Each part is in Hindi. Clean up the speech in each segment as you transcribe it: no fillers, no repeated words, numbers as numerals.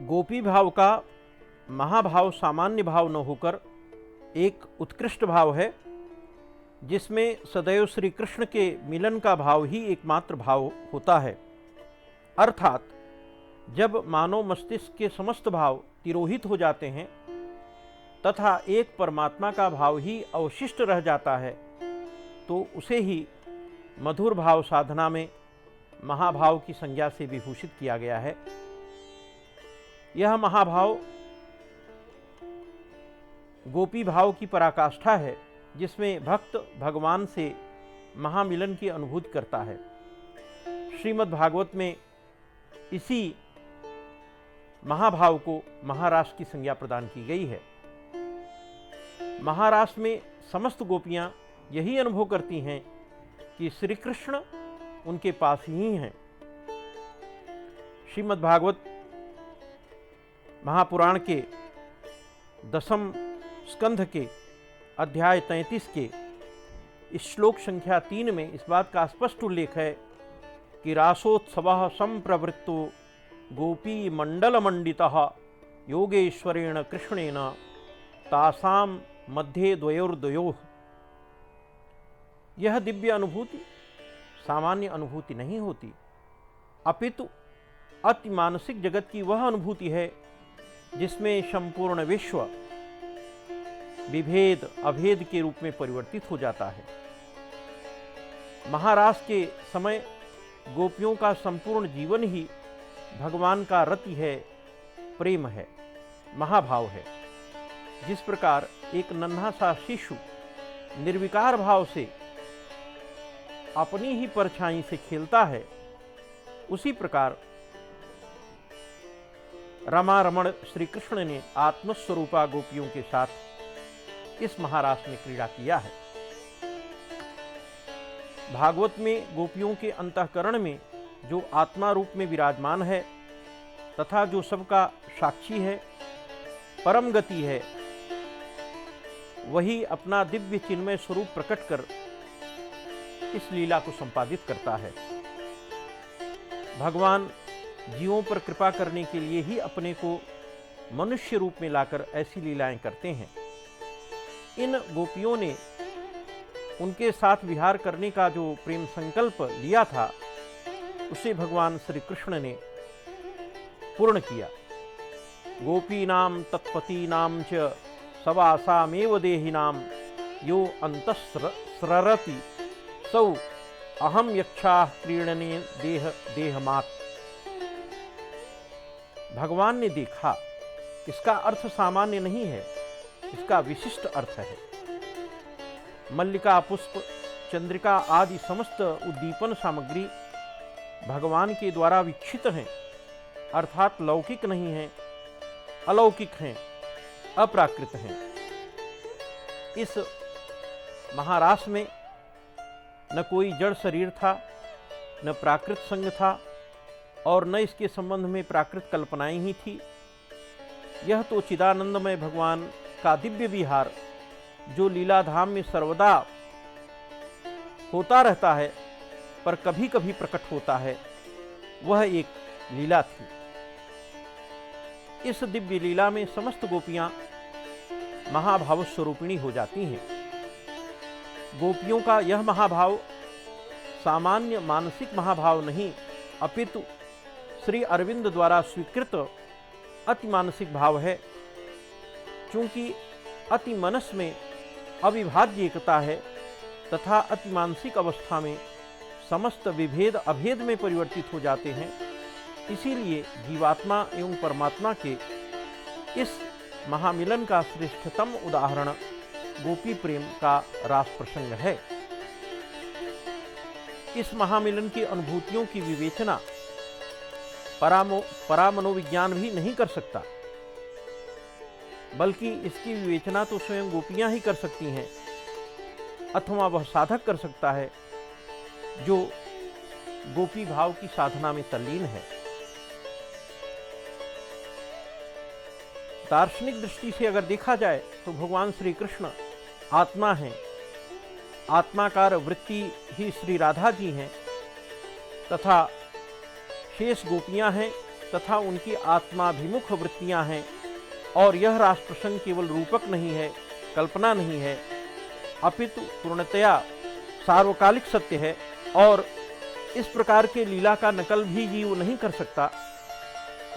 गोपी भाव का महाभाव सामान्य भाव न होकर एक उत्कृष्ट भाव है, जिसमें सदैव श्री कृष्ण के मिलन का भाव ही एकमात्र भाव होता है। अर्थात जब मानव मस्तिष्क के समस्त भाव तिरोहित हो जाते हैं तथा एक परमात्मा का भाव ही अवशिष्ट रह जाता है, तो उसे ही मधुर भाव साधना में महाभाव की संज्ञा से विभूषित किया गया है। यह महाभाव गोपी भाव की पराकाष्ठा है, जिसमें भक्त भगवान से महामिलन की अनुभूति करता है। श्रीमद् भागवत में इसी महाभाव को महारास की संज्ञा प्रदान की गई है। महारास में समस्त गोपियां यही अनुभव करती हैं कि श्री कृष्ण उनके पास ही हैं। श्रीमद् भागवत महापुराण के 10वें स्कंध के अध्याय 33 के इस श्लोक संख्या 3 में इस बात का स्पष्ट उल्लेख है कि रासोत्सवः संप्रवृत्तो गोपी मंडल मंडितः योगेश्वरेण कृष्णेन तासाम मध्ये द्वयोर्द्वयोः। यह दिव्य अनुभूति सामान्य अनुभूति नहीं होती, अपितु अति मानसिक जगत की वह अनुभूति है जिसमें संपूर्ण विश्व विभेद अभेद के रूप में परिवर्तित हो जाता है। महारास के समय गोपियों का संपूर्ण जीवन ही भगवान का रति है, प्रेम है, महाभाव है। जिस प्रकार एक नन्हा सा शिशु निर्विकार भाव से अपनी ही परछाई से खेलता है, उसी प्रकार रमा रमण श्री कृष्ण ने आत्मस्वरूपा गोपियों के साथ इस महारास में क्रीड़ा किया है। भागवत में गोपियों के अंतःकरण में जो आत्मा रूप में विराजमान है तथा जो सबका साक्षी है, परम गति है, वही अपना दिव्य चिन्मय स्वरूप प्रकट कर इस लीला को संपादित करता है। भगवान जीवों पर कृपा करने के लिए ही अपने को मनुष्य रूप में लाकर ऐसी लीलाएं करते हैं। इन गोपियों ने उनके साथ विहार करने का जो प्रेम संकल्प लिया था, उसे भगवान श्री कृष्ण ने पूर्ण किया। गोपीनाम तत्पतीनाम च सवासामेव देहिनाम यो अंतस्ररति सौ अहम यक्षा क्रीडने देहमात्। भगवान ने देखा, इसका अर्थ सामान्य नहीं है, इसका विशिष्ट अर्थ है। मल्लिका, पुष्प, चंद्रिका आदि समस्त उद्दीपन सामग्री भगवान के द्वारा विकसित हैं, अर्थात लौकिक नहीं हैं, अलौकिक हैं, अप्राकृत हैं। इस महारास में न कोई जड़ शरीर था, न प्राकृत संग था, और न इसके संबंध में प्राकृत कल्पनाएं ही थी। यह तो चिदानंदमय भगवान का दिव्य विहार, जो लीलाधाम में सर्वदा होता रहता है पर कभी कभी प्रकट होता है, वह एक लीला थी। इस दिव्य लीला में समस्त गोपियां महाभाव स्वरूपिणी हो जाती हैं। गोपियों का यह महाभाव सामान्य मानसिक महाभाव नहीं, अपितु श्री अरविंद द्वारा स्वीकृत अति मानसिक भाव है। चूंकि अति मनस में अविभाज्य एकता है तथा अति मानसिक अवस्था में समस्त विभेद अभेद में परिवर्तित हो जाते हैं, इसीलिए जीवात्मा एवं परमात्मा के इस महामिलन का श्रेष्ठतम उदाहरण गोपी प्रेम का रास प्रसंग है। इस महामिलन की अनुभूतियों की विवेचना परामनोविज्ञान भी नहीं कर सकता, बल्कि इसकी विवेचना तो स्वयं गोपियां ही कर सकती हैं, अथवा वह साधक कर सकता है जो गोपी भाव की साधना में तल्लीन है। दार्शनिक दृष्टि से अगर देखा जाए तो भगवान श्री कृष्ण आत्मा हैं, आत्माकार वृत्ति ही श्री राधा जी हैं, तथा शेष गोपियां हैं तथा उनकी आत्माभिमुख वृत्तियां हैं और यह रास प्रसंग केवल रूपक नहीं है, कल्पना नहीं है, अपितु पूर्णतया सार्वकालिक सत्य है और इस प्रकार के लीला का नकल भी जीव नहीं कर सकता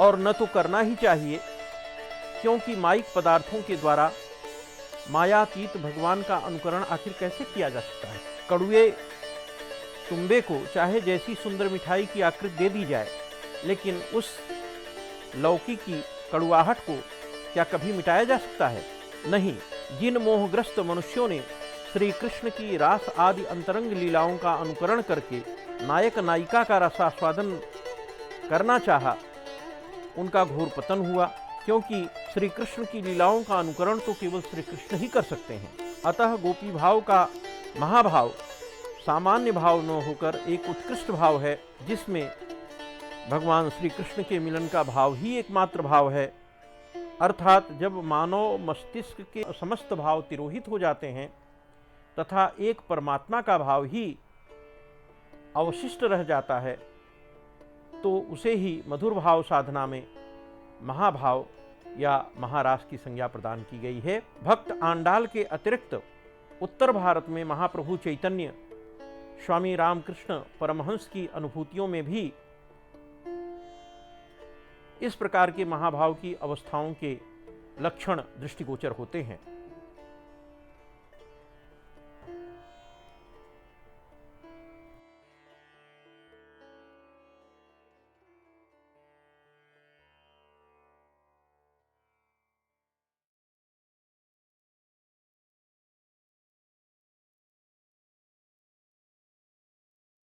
और न तो करना ही चाहिए, क्योंकि माइक पदार्थों के द्वारा मायातीत भगवान का अनुकरण आखिर कैसे किया जा सकता है। कड़ुए तुम्बे को चाहे जैसी सुंदर मिठाई की आकृति दे दी जाए, लेकिन उस लौकी की कड़ुआहट को क्या कभी मिटाया जा सकता है? नहीं। जिन मोहग्रस्त मनुष्यों ने श्री कृष्ण की रास आदि अंतरंग लीलाओं का अनुकरण करके नायक नायिका का रसास्वादन करना चाहा, उनका घोर पतन हुआ, क्योंकि श्री कृष्ण की लीलाओं का अनुकरण तो केवल श्री कृष्ण ही कर सकते हैं। अतः गोपी भाव का महाभाव सामान्य भाव न होकर एक उत्कृष्ट भाव है, जिसमें भगवान श्री कृष्ण के मिलन का भाव ही एकमात्र भाव है। अर्थात जब मानव मस्तिष्क के समस्त भाव तिरोहित हो जाते हैं तथा एक परमात्मा का भाव ही अवशिष्ट रह जाता है, तो उसे ही मधुर भाव साधना में महाभाव या महारास की संज्ञा प्रदान की गई है। भक्त आंडाल के अतिरिक्त उत्तर भारत में महाप्रभु चैतन्य स्वामी रामकृष्ण परमहंस की अनुभूतियों में भी इस प्रकार के महाभाव की अवस्थाओं के लक्षण दृष्टिगोचर होते हैं।